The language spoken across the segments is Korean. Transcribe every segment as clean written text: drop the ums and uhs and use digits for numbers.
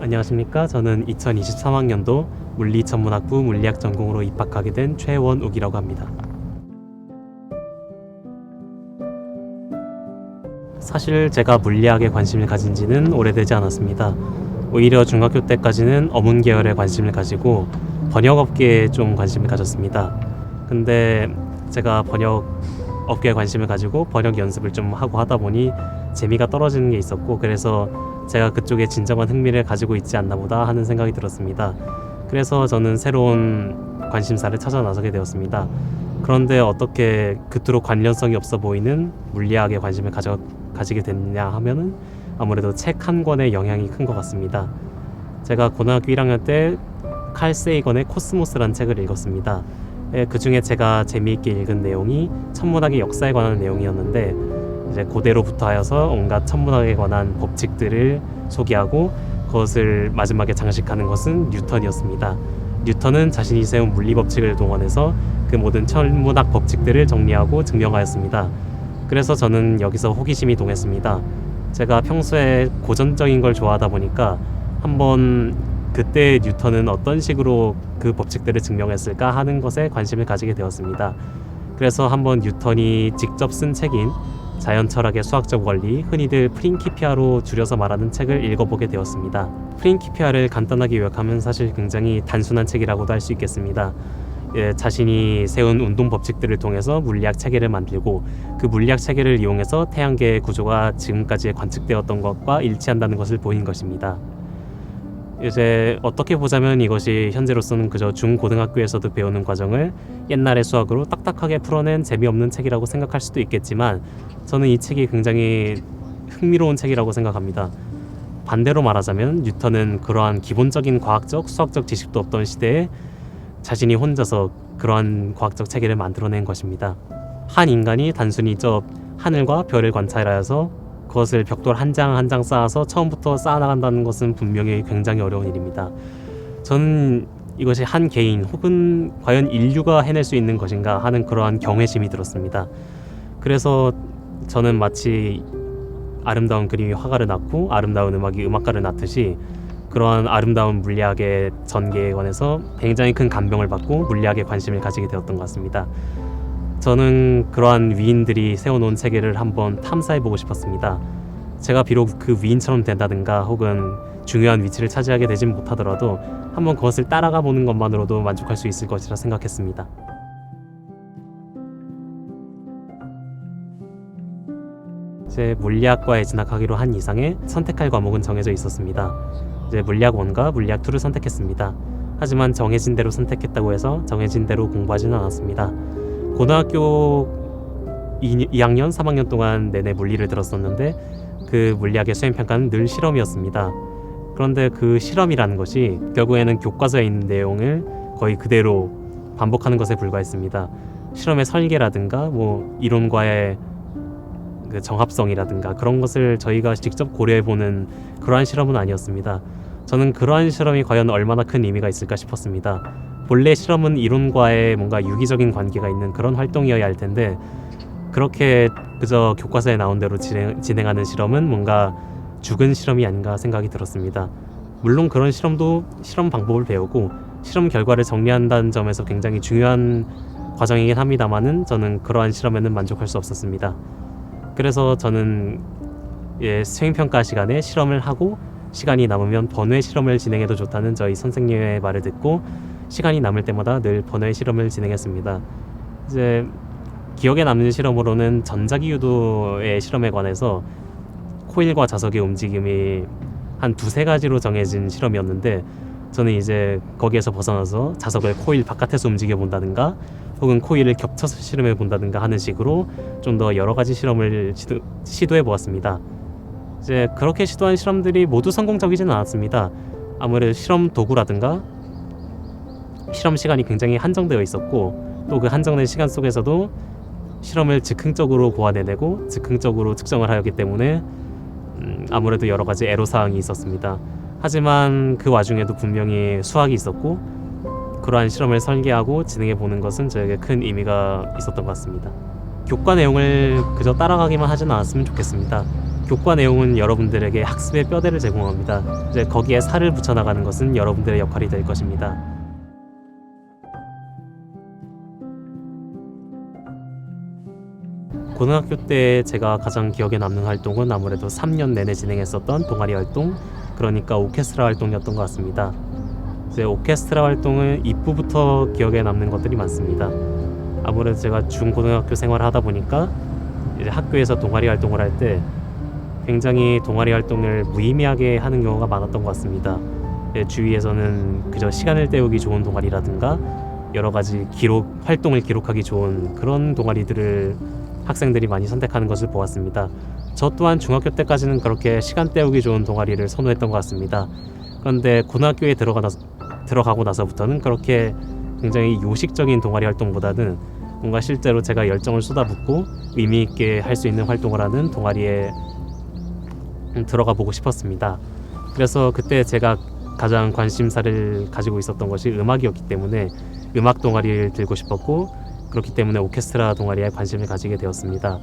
안녕하십니까. 저는 2023학년도 물리천문학부 물리학 전공으로 입학하게 된 최원욱이라고 합니다. 사실 제가 물리학에 관심을 가진 지는 오래되지 않았습니다. 오히려 중학교 때까지는 어문 계열에 관심을 가지고 번역업계에 좀 관심을 가졌습니다. 근데 제가 번역업계에 관심을 가지고 번역 연습을 좀 하고 하다 보니 재미가 떨어지는 게 있었고, 그래서 제가 그쪽에 진정한 흥미를 가지고 있지 않나 보다 하는 생각이 들었습니다. 그래서 저는 새로운 관심사를 찾아 나서게 되었습니다. 그런데 어떻게 그토록 관련성이 없어 보이는 물리학에 관심을 가지게 됐냐 하면은 아무래도 책 한 권의 영향이 큰 것 같습니다. 제가 고등학교 1학년 때 칼 세이건의 코스모스라는 책을 읽었습니다. 그 중에 제가 재미있게 읽은 내용이 천문학의 역사에 관한 내용이었는데, 이제 고대로부터 하여서 온갖 천문학에 관한 법칙들을 소개하고 그것을 마지막에 장식하는 것은 뉴턴이었습니다. 뉴턴은 자신이 세운 물리 법칙을 동원해서 그 모든 천문학 법칙들을 정리하고 증명하였습니다. 그래서 저는 여기서 호기심이 동했습니다. 제가 평소에 고전적인 걸 좋아하다 보니까 한번 그때 뉴턴은 어떤 식으로 그 법칙들을 증명했을까 하는 것에 관심을 가지게 되었습니다. 그래서 한번 뉴턴이 직접 쓴 책인 자연철학의 수학적 원리, 흔히들 프린키피아로 줄여서 말하는 책을 읽어보게 되었습니다. 프린키피아를 간단하게 요약하면 사실 굉장히 단순한 책이라고도 할 수 있겠습니다. 자신이 세운 운동 법칙들을 통해서 물리학 체계를 만들고 그 물리학 체계를 이용해서 태양계의 구조가 지금까지 관측되었던 것과 일치한다는 것을 보인 것입니다. 이제 어떻게 보자면 이것이 현재로서는 그저 중고등학교에서도 배우는 과정을 옛날의 수학으로 딱딱하게 풀어낸 재미없는 책이라고 생각할 수도 있겠지만, 저는 이 책이 굉장히 흥미로운 책이라고 생각합니다. 반대로 말하자면 뉴턴은 그러한 기본적인 과학적, 수학적 지식도 없던 시대에 자신이 혼자서 그러한 과학적 체계를 만들어낸 것입니다. 한 인간이 단순히 저 하늘과 별을 관찰하여서 그것을 벽돌 한 장 한 장 쌓아서 처음부터 쌓아나간다는 것은 분명히 굉장히 어려운 일입니다. 저는 이것이 한 개인 혹은 과연 인류가 해낼 수 있는 것인가 하는 그러한 경외심이 들었습니다. 그래서 저는 마치 아름다운 그림이 화가를 낳고 아름다운 음악이 음악가를 낳듯이 그러한 아름다운 물리학의 전개에 관해서 굉장히 큰 감명을 받고 물리학에 관심을 가지게 되었던 것 같습니다. 저는 그러한 위인들이 세워놓은 체계를 한번 탐사해보고 싶었습니다. 제가 비록 그 위인처럼 된다든가 혹은 중요한 위치를 차지하게 되진 못하더라도 한번 그것을 따라가 보는 것만으로도 만족할 수 있을 것이라 생각했습니다. 제 물리학과에 진학하기로 한 이상에 선택할 과목은 정해져 있었습니다. 이제 물리학 1과 물리학 2를 선택했습니다. 하지만 정해진 대로 선택했다고 해서 정해진 대로 공부하지는 않았습니다. 고등학교 2학년, 3학년 동안 내내 물리를 들었었는데 그 물리학의 수행평가는 늘 실험이었습니다. 그런데 그 실험이라는 것이 결국에는 교과서에 있는 내용을 거의 그대로 반복하는 것에 불과했습니다. 실험의 설계라든가 이론과의 그 정합성이라든가 그런 것을 저희가 직접 고려해보는 그러한 실험은 아니었습니다. 저는 그러한 실험이 과연 얼마나 큰 의미가 있을까 싶었습니다. 본래 실험은 이론과의 뭔가 유기적인 관계가 있는 그런 활동이어야 할 텐데, 그렇게 그저 교과서에 나온 대로 진행하는 실험은 뭔가 죽은 실험이 아닌가 생각이 들었습니다. 물론 그런 실험도 실험 방법을 배우고 실험 결과를 정리한다는 점에서 굉장히 중요한 과정이긴 합니다만은 저는 그러한 실험에는 만족할 수 없었습니다. 그래서 저는 수행평가 시간에 실험을 하고 시간이 남으면 번외 실험을 진행해도 좋다는 저희 선생님의 말을 듣고 시간이 남을 때마다 늘 번외 실험을 진행했습니다. 이제 기억에 남는 실험으로는 전자기 유도의 실험에 관해서 코일과 자석의 움직임이 한 두세 가지로 정해진 실험이었는데, 저는 이제 거기에서 벗어나서 자석을 코일 바깥에서 움직여 본다든가 혹은 코일을 겹쳐서 실험해 본다든가 하는 식으로 좀 더 여러 가지 실험을 시도해 보았습니다. 이제 그렇게 시도한 실험들이 모두 성공적이지는 않았습니다. 아무래도 실험 도구라든가 실험 시간이 굉장히 한정되어 있었고, 또 그 한정된 시간 속에서도 실험을 즉흥적으로 고안해내고 즉흥적으로 측정을 하였기 때문에 아무래도 여러 가지 애로사항이 있었습니다. 하지만 그 와중에도 분명히 수학이 있었고 그러한 실험을 설계하고 진행해보는 것은 저에게 큰 의미가 있었던 것 같습니다. 교과 내용을 그저 따라가기만 하진 않았으면 좋겠습니다. 교과 내용은 여러분들에게 학습의 뼈대를 제공합니다. 이제 거기에 살을 붙여나가는 것은 여러분들의 역할이 될 것입니다. 고등학교 때 제가 가장 기억에 남는 활동은 아무래도 3년 내내 진행했었던 동아리 활동, 그러니까 오케스트라 활동이었던 것 같습니다. 이제 오케스트라 활동은 입부부터 기억에 남는 것들이 많습니다. 아무래도 제가 중고등학교 생활을 하다 보니까 이제 학교에서 동아리 활동을 할 때 굉장히 동아리 활동을 무의미하게 하는 경우가 많았던 것 같습니다. 주위에서는 그저 시간을 때우기 좋은 동아리라든가 여러 가지 활동을 기록하기 좋은 그런 동아리들을 학생들이 많이 선택하는 것을 보았습니다. 저 또한 중학교 때까지는 그렇게 시간 때우기 좋은 동아리를 선호했던 것 같습니다. 그런데 고등학교에 들어가고 나서부터는 그렇게 굉장히 요식적인 동아리 활동보다는 뭔가 실제로 제가 열정을 쏟아붓고 의미 있게 할 수 있는 활동을 하는 동아리에 들어가 보고 싶었습니다. 그래서 그때 제가 가장 관심사를 가지고 있었던 것이 음악이었기 때문에 음악 동아리를 들고 싶었고 그렇기 때문에 오케스트라 동아리에 관심을 가지게 되었습니다.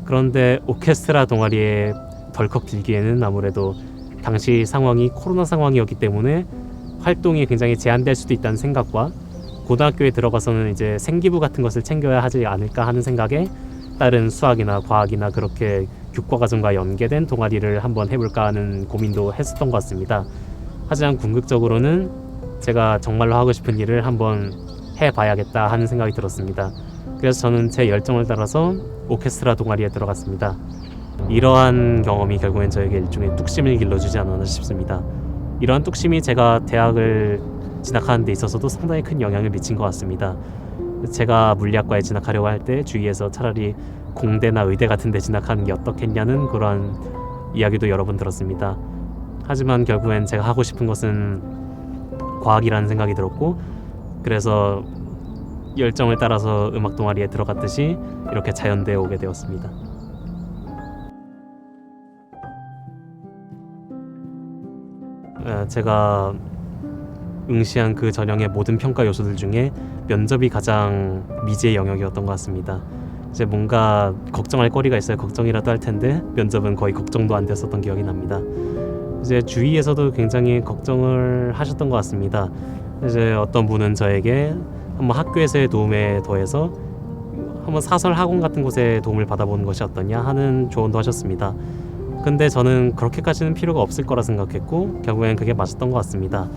그런데 오케스트라 동아리에 덜컥 들기에는 아무래도 당시 상황이 코로나 상황이었기 때문에 활동이 굉장히 제한될 수도 있다는 생각과 고등학교에 들어가서는 이제 생기부 같은 것을 챙겨야 하지 않을까 하는 생각에 다른 수학이나 과학이나 그렇게 교과 과정과 연계된 동아리를 한번 해볼까 하는 고민도 했었던 것 같습니다. 하지만 궁극적으로는 제가 정말로 하고 싶은 일을 한번 해봐야겠다 하는 생각이 들었습니다. 그래서 저는 제 열정을 따라서 오케스트라 동아리에 들어갔습니다. 이러한 경험이 결국엔 저에게 일종의 뚝심을 길러주지 않았나 싶습니다. 이러한 뚝심이 제가 대학을 진학하는 데 있어서도 상당히 큰 영향을 미친 것 같습니다. 제가 물리학과에 진학하려고 할 때 주위에서 차라리 공대나 의대 같은 데 진학하는 게 어떻겠냐는 그런 이야기도 여러 번 들었습니다. 하지만 결국엔 제가 하고 싶은 것은 과학이라는 생각이 들었고 그래서 열정을 따라서 음악 동아리에 들어갔듯이 이렇게 자연대에 오게 되었습니다. 제가 응시한 그 전형의 모든 평가 요소들 중에 면접이 가장 미지의 영역이었던 것 같습니다. 이제 뭔가 걱정할 거리가 있어야 걱정이라도 할 텐데 면접은 거의 걱정도 안 됐었던 기억이 납니다. 이제 주위에서도 굉장히 걱정을 하셨던 것 같습니다. 이제 어떤 분은 저에게 한번 학교에서의 도움에 더해서 한번 사설 학원 같은 곳에 도움을 받아보는 것이 어떠냐 하는 조언도 하셨습니다. 근데 저는 그렇게까지는 필요가 없을 거라 생각했고 결국엔 그게 맞았던 것 같습니다.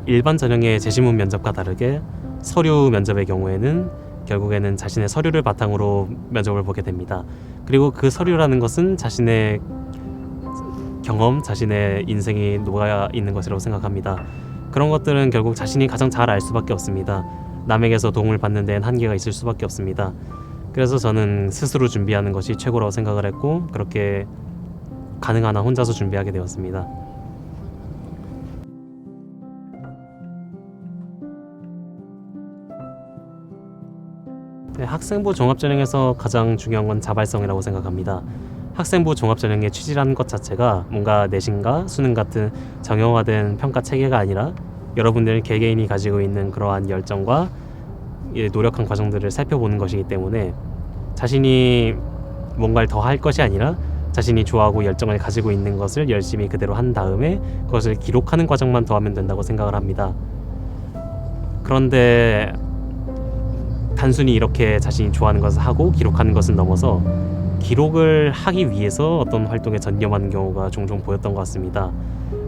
일반 전형의 재시문 면접과 다르게 서류 면접의 경우에는 결국에는 자신의 서류를 바탕으로 면접을 보게 됩니다. 그리고 그 서류라는 것은 자신의 경험, 자신의 인생이 녹아 있는 것이라고 생각합니다. 그런 것들은 결국 자신이 가장 잘 알 수밖에 없습니다. 남에게서 도움을 받는 데는 한계가 있을 수밖에 없습니다. 그래서 저는 스스로 준비하는 것이 최고라고 생각을 했고 그렇게 가능한 한 혼자서 준비하게 되었습니다. 학생부 종합전형에서 가장 중요한 건 자발성이라고 생각합니다. 학생부 종합전형의 취지라는 것 자체가 뭔가 내신과 수능 같은 정형화된 평가 체계가 아니라 여러분들 개개인이 가지고 있는 그러한 열정과 노력한 과정들을 살펴보는 것이기 때문에 자신이 뭔가를 더 할 것이 아니라 자신이 좋아하고 열정을 가지고 있는 것을 열심히 그대로 한 다음에 그것을 기록하는 과정만 더하면 된다고 생각을 합니다. 그런데 단순히 이렇게 자신이 좋아하는 것을 하고 기록하는 것을 넘어서 기록을 하기 위해서 어떤 활동에 전념하는 경우가 종종 보였던 것 같습니다.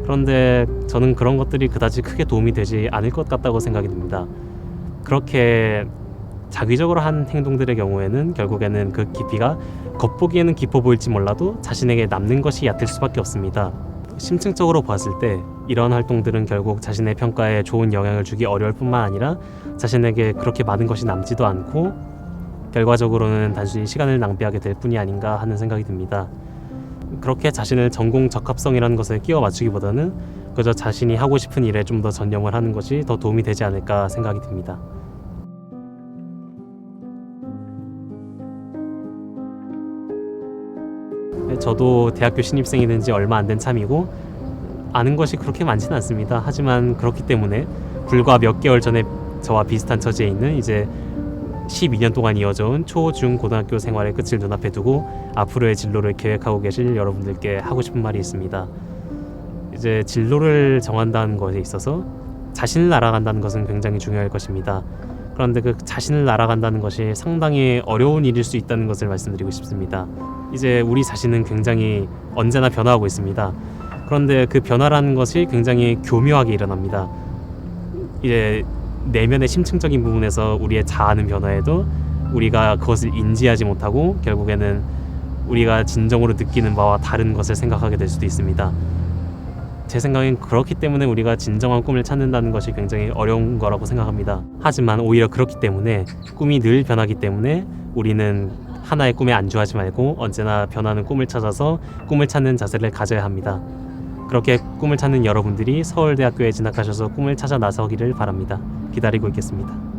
그런데 저는 그런 것들이 그다지 크게 도움이 되지 않을 것 같다고 생각이 듭니다. 그렇게 자기적으로 한 행동들의 경우에는 결국에는 그 깊이가 겉보기에는 깊어 보일지 몰라도 자신에게 남는 것이 얕을 수밖에 없습니다. 심층적으로 봤을 때 이러한 활동들은 결국 자신의 평가에 좋은 영향을 주기 어려울 뿐만 아니라 자신에게 그렇게 많은 것이 남지도 않고 결과적으로는 단순히 시간을 낭비하게 될 뿐이 아닌가 하는 생각이 듭니다. 그렇게 자신을 전공 적합성이라는 것에 끼워 맞추기보다는 그저 자신이 하고 싶은 일에 좀 더 전념을 하는 것이 더 도움이 되지 않을까 생각이 듭니다. 저도 대학교 신입생이 된 지 얼마 안 된 참이고 아는 것이 그렇게 많지는 않습니다. 하지만 그렇기 때문에 불과 몇 개월 전에 저와 비슷한 처지에 있는 이제 12년 동안 이어져온 초, 중, 고등학교 생활의 끝을 눈앞에 두고 앞으로의 진로를 계획하고 계실 여러분들께 하고 싶은 말이 있습니다. 이제 진로를 정한다는 것에 있어서 자신을 알아간다는 것은 굉장히 중요할 것입니다. 그런데 그 자신을 알아간다는 것이 상당히 어려운 일일 수 있다는 것을 말씀드리고 싶습니다. 이제 우리 자신은 굉장히 언제나 변화하고 있습니다. 그런데 그 변화라는 것이 굉장히 교묘하게 일어납니다. 이제 내면의 심층적인 부분에서 우리의 자아는 변화해도 우리가 그것을 인지하지 못하고 결국에는 우리가 진정으로 느끼는 바와 다른 것을 생각하게 될 수도 있습니다. 제 생각엔 그렇기 때문에 우리가 진정한 꿈을 찾는다는 것이 굉장히 어려운 거라고 생각합니다. 하지만 오히려 그렇기 때문에 꿈이 늘 변하기 때문에 우리는 하나의 꿈에 안주하지 말고 언제나 변하는 꿈을 찾아서 꿈을 찾는 자세를 가져야 합니다. 그렇게 꿈을 찾는 여러분들이 서울대학교에 진학하셔서 꿈을 찾아 나서기를 바랍니다. 기다리고 있겠습니다.